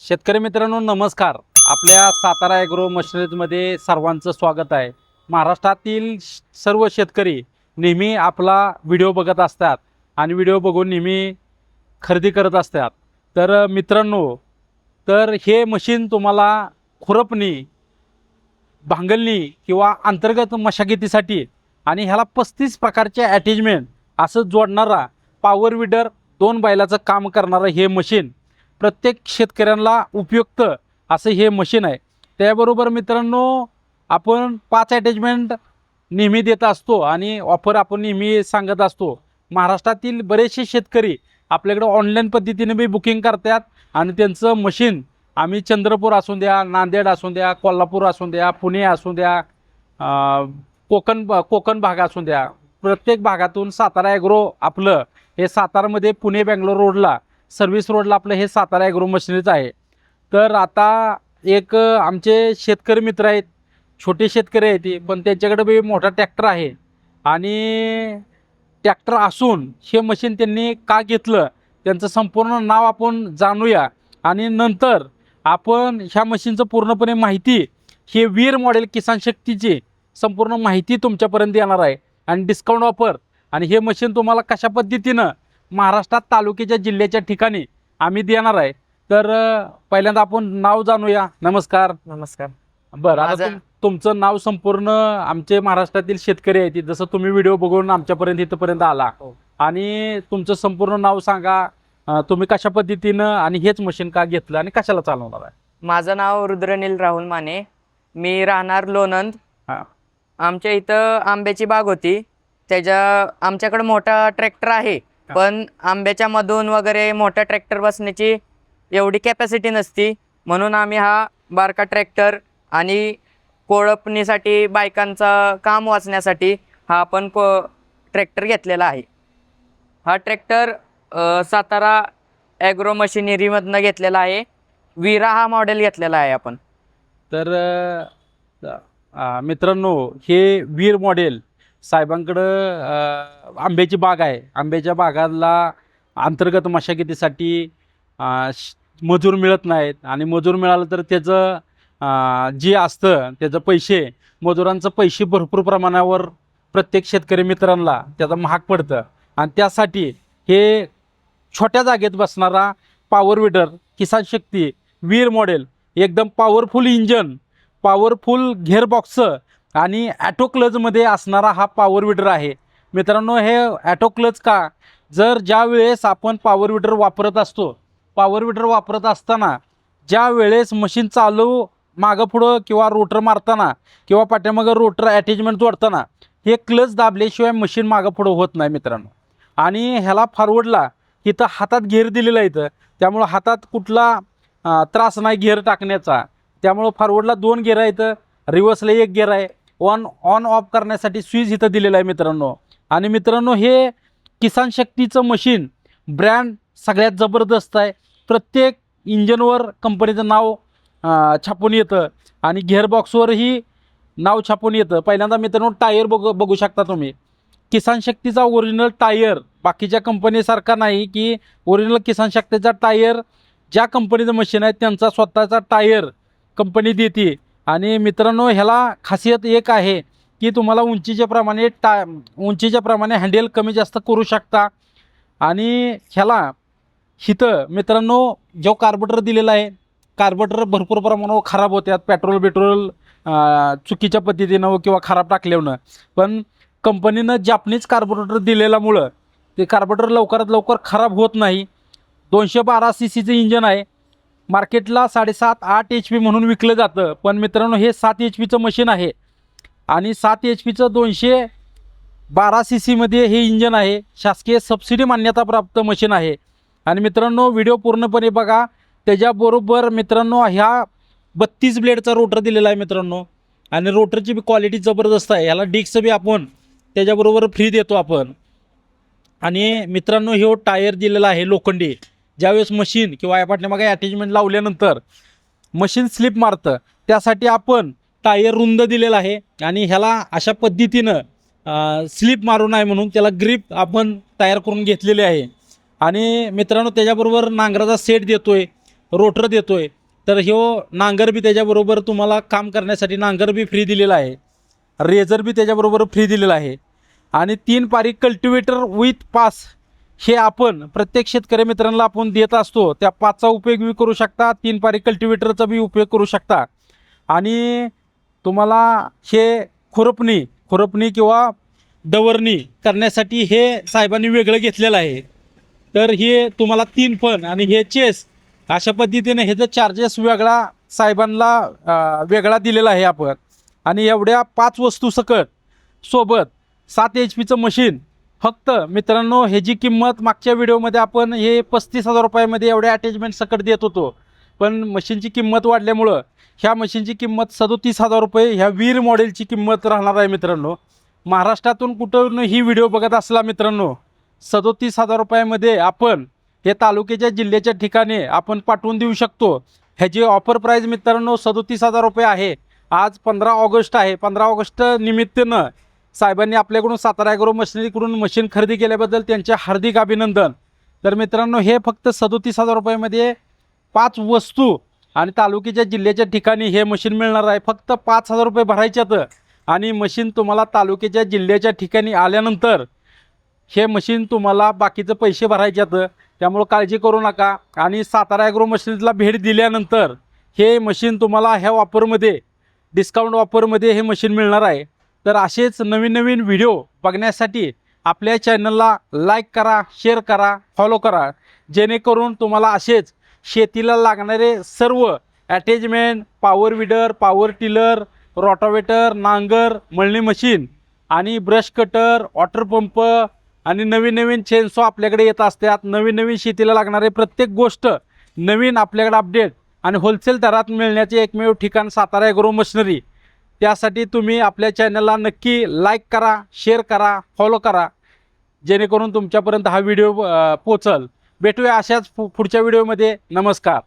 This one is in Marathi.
शेतकरी मित्रांनो नमस्कार. आपल्या सातारा ॲग्रो मशिनरीजमध्ये सर्वांचं स्वागत आहे. महाराष्ट्रातील सर्व शेतकरी नेहमी आपला व्हिडिओ बघत असतात आणि व्हिडिओ बघून नेहमी खरेदी करत असतात. तर मित्रांनो, तर हे मशीन तुम्हाला खुरपणी, भांगलणी किंवा अंतर्गत मशागतीसाठी आणि ह्याला 35 प्रकारचे अटॅचमेंट असं जोडणारा पॉवर विडर 2 बैलाचं काम करणारं हे मशीन प्रत्येक शेतकऱ्यांना उपयुक्त असं हे मशीन आहे. त्याबरोबर मित्रांनो, आपण 5 अटॅचमेंट नेहमी देत असतो आणि ऑफर आपण नेहमी सांगत असतो. महाराष्ट्रातील बरेचसे शेतकरी आपल्याकडे ऑनलाईन पद्धतीने बी बुकिंग करतात आणि त्यांचं मशीन आम्ही चंद्रपूर असू द्या, नांदेड असू द्या, कोल्हापूर असू द्या, पुणे असू द्या, कोकण भाग असू द्या, प्रत्येक भागातून सातारा ॲग्रो आपलं हे सातारामध्ये पुणे बेंगलोर रोडला सर्व्हिस रोडला आपलं हे सातारा ॲग्रो मशिनरीज आहे. तर आता एक आमचे शेतकरी मित्र आहेत, छोटे शेतकरी आहेत ते, पण त्यांच्याकडे बी मोठा ट्रॅक्टर आहे आणि ट्रॅक्टर असून हे मशीन त्यांनी का घेतलं त्यांचं संपूर्ण नाव आपण जाणूया आणि नंतर आपण ह्या मशीनचं पूर्णपणे माहिती हे वीर मॉडेल किसान शक्तीची संपूर्ण माहिती तुमच्यापर्यंत येणार आहे आणि डिस्काउंट ऑफर. आणि हे मशीन तुम्हाला कशा पद्धतीनं महाराष्ट्रात तालुक्याच्या जिल्ह्याच्या ठिकाणी आम्ही देणार आहे. तर पहिल्यांदा आपण नाव जाणूया. नमस्कार. नमस्कार. बरं, आता तुमचं नाव संपूर्ण आमचे महाराष्ट्रातील शेतकरी आहेत, जसं तुम्ही व्हिडिओ बघून आमच्यापर्यंत इथंपर्यंत आला आणि तुमचं संपूर्ण नाव सांगा. तुम्ही कशा पद्धतीनं आणि हेच मशीन का घेतलं आणि कशाला चालवणार आहे? माझं नाव रुद्रनील राहुल माने. मी राहणार लोणंद. आमच्या इथं आंब्याची बाग होती, आमच्याकडे मोठा ट्रॅक्टर आहे, पण आंब्याच्या मधून वगैरे मोठा ट्रॅक्टर बसण्याची एवढी कॅपॅसिटी नसती, म्हणून आम्ही हा बारका ट्रॅक्टर आणि कोळपणीसाठी बायकांचं काम वाचण्यासाठी हा आपण ट्रॅक्टर घेतलेला आहे. हा ट्रॅक्टर सातारा ॲग्रो मशिनरीमधनं घेतलेला आहे. वीरा हा मॉडेल घेतलेला आहे आपण. तर मित्रांनो, हे वीर मॉडेल साहेबांकडं आंब्याची बाग आहे. आंब्याच्या बागाला अंतर्गत मशागतीसाठी मजूर मिळत नाहीत आणि मजूर मिळालं तर त्याचं जे असतं त्याचं पैसे, मजुरांचं पैसे भरपूर प्रमाणावर प्रत्येक शेतकरी मित्रांना त्याचं महाग पडतं आणि त्यासाठी हे छोट्या जागेत बसणारा पॉवर विडर किसान शक्ती वीर मॉडेल, एकदम पॉवरफुल इंजन, पॉवरफुल घेअरबॉक्स आणि ॲटो क्लचमध्ये असणारा हा पॉवर विडर आहे. मित्रांनो, हे ॲटो क्लच का, जर ज्या वेळेस आपण पॉवर विडर वापरत असतो, पॉवर विडर वापरत असताना ज्या वेळेस मशीन चालू मागं पुढं किंवा रोटर मारताना किंवा पाठीमागं रोटर अटॅचमेंट जोडताना हे क्लच दाबल्याशिवाय मशीन मागं पुढं होत नाही मित्रांनो. आणि ह्याला फॉरवर्डला इथं हातात घेर दिलेला आहे, इथं त्यामुळं हातात कुठला त्रास नाही घेर टाकण्याचा. त्यामुळं फॉरवर्डला 2 गेअर आहेत, रिव्हर्सला 1 गेअर आहे. ऑन ऑफ करण्यासाठी स्विच इथं दिलेलं आहे मित्रांनो. आणि मित्रांनो, हे किसान शक्तीचं मशीन ब्रँड सगळ्यात जबरदस्त आहे. प्रत्येक इंजनवर कंपनीचं नाव छापून येतं आणि गिअरबॉक्सवरही नाव छापून येतं. पहिल्यांदा मित्रांनो, टायर बघू शकता तुम्ही. किसान शक्तीचा ओरिजिनल टायर बाकीच्या कंपनीसारखा नाही की ओरिजिनल किसान शक्तीचा टायर ज्या कंपनीचं मशीन आहे त्यांचा स्वतःचा टायर कंपनी देते. आणि मित्रांनो, ह्याला खासियत एक आहे की तुम्हाला उंचीच्या प्रमाणे हँडल कमी जास्त करू शकता. आणि ह्याला इथं मित्रांनो जो कार्बोरेटर दिलेला आहे, कार्बोरेटर भरपूर प्रमाणावर खराब होतात पेट्रोल चुकीच्या पद्धतीनं किंवा खराब टाकल्यानं. पण कंपनीनं जापनीज कार्बोरेटर दिलेल्यामुळं ते कार्बोरेटर लवकरात लवकर खराब होत नाही. 212 CCचं इंजन आहे. मार्केटला 7.5-8 HP म्हणून विकलं जातं, पण मित्रांनो हे 7 HPचं मशीन आहे आणि 7 HPचं 212 CCमध्ये हे इंजन आहे. शासकीय सबसिडी मान्यताप्राप्त मशीन आहे. आणि मित्रांनो, व्हिडिओ पूर्णपणे बघा. त्याच्याबरोबर मित्रांनो, ह्या 32 ब्लेडचा रोटर दिलेला आहे मित्रांनो आणि रोटरची बी क्वालिटी जबरदस्त आहे. ह्याला डिस्क बी आपण त्याच्याबरोबर फ्री देतो आपण. आणि मित्रांनो, हे टायर दिलेला आहे लोखंडी. ज्यावेळेस मशीन किंवा या पाठीमागे अटॅचमेंट लावल्यानंतर मशीन स्लिप मारतं, त्यासाठी आपण टायर रुंद दिलेला आहे आणि ह्याला अशा पद्धतीनं स्लिप मारू नये म्हणून त्याला ग्रिप आपण तयार करून घेतलेली आहे. आणि मित्रांनो, त्याच्याबरोबर नांगराचा सेट देतोय. रोटर देतो आहे. तर ह्यो नांगर बी त्याच्याबरोबर तुम्हाला काम करण्यासाठी नांगर बी फ्री दिलेला आहे. रेझर बी त्याच्याबरोबर फ्री दिलेला आहे. आणि 3 पारी कल्टिवेटर विथ पास हे आपण प्रत्येक शेतकरी मित्रांना आपण देत असतो. त्या पाचचा उपयोग बी करू शकता, 3 पारी कल्टिवेटरचा बी उपयोग करू शकता. आणि तुम्हाला हे खुरपणी किंवा डवरणी करण्यासाठी हे साहेबांनी वेगळं घेतलेलं आहे. तर हे तुम्हाला 3 फण आणि हे चेस अशा पद्धतीने ह्याचं चार्जेस वेगळा साहेबांना वेगळा दिलेला आहे आपण. आणि एवढ्या 5 वस्तू सकट सोबत 7 HP मशीन. फक्त मित्रांनो ह्याची किंमत मागच्या व्हिडिओमध्ये आपण हे 35,000 रुपयामध्ये एवढ्या अटॅचमेंट सकट देत होतो. पण मशीनची किंमत वाढल्यामुळं ह्या मशीनची किंमत 37,000 रुपये ह्या वीर मॉडेलची किंमत राहणार आहे मित्रांनो. महाराष्ट्रातून कुठून ही व्हिडिओ बघत असला मित्रांनो, 37,000 रुपयामध्ये आपण हे तालुक्याच्या जिल्ह्याच्या ठिकाणी आपण पाठवून देऊ शकतो. ह्याची ऑफर प्राईज मित्रांनो 37,000 रुपये आहे. आज 15 ऑगस्ट आहे. 15 ऑगस्ट निमित्तानं साहेबांनी आपल्याकडून सातारा ॲग्रो मशिनरीकडून मशीन खरेदी केल्याबद्दल त्यांचे हार्दिक अभिनंदन. तर मित्रांनो हे फक्त 37,000 रुपयामध्ये 5 वस्तू आणि तालुक्याच्या जिल्ह्याच्या ठिकाणी हे मशीन मिळणार आहे. फक्त 5,000 रुपये भरायच्यात आणि मशीन तुम्हाला तालुक्याच्या जिल्ह्याच्या ठिकाणी आल्यानंतर हे मशीन तुम्हाला बाकीचे पैसे भरायच्यात. त्यामुळं काळजी करू नका. आणि सातारा ॲग्रो मशिनरीला भेट दिल्यानंतर हे मशीन तुम्हाला ह्या ऑफरमध्ये डिस्काउंट ऑफरमध्ये हे मशीन मिळणार आहे. तर असेच नवीन नवीन व्हिडिओ बघण्यासाठी आपल्या चॅनलला लाईक करा, शेअर करा, फॉलो करा. जेणेकरून तुम्हाला असेच शेतीला लागणारे सर्व attachment, power weeder, power tiller, rotavator, नांगर, मळणी मशीन आणि ब्रश कटर, वॉटर पंप आणि नवीन नवीन चेनसॉ आपल्याकडे येत असतात. नवीन नवीन शेतीला लागणारे प्रत्येक गोष्ट नवीन आपल्याकडे अपडेट आणि होलसेल दरात मिळण्याचे एकमेव ठिकाण सातारा ॲग्रो मशिनरी. त्यासाठी तुम्ही आपल्या चॅनलला नक्की लाईक करा, शेअर करा, फॉलो करा. जेणेकरून तुमच्यापर्यंत हा व्हिडिओ पोचल. भेटूया अशाच पुढच्या व्हिडिओमध्ये. नमस्कार.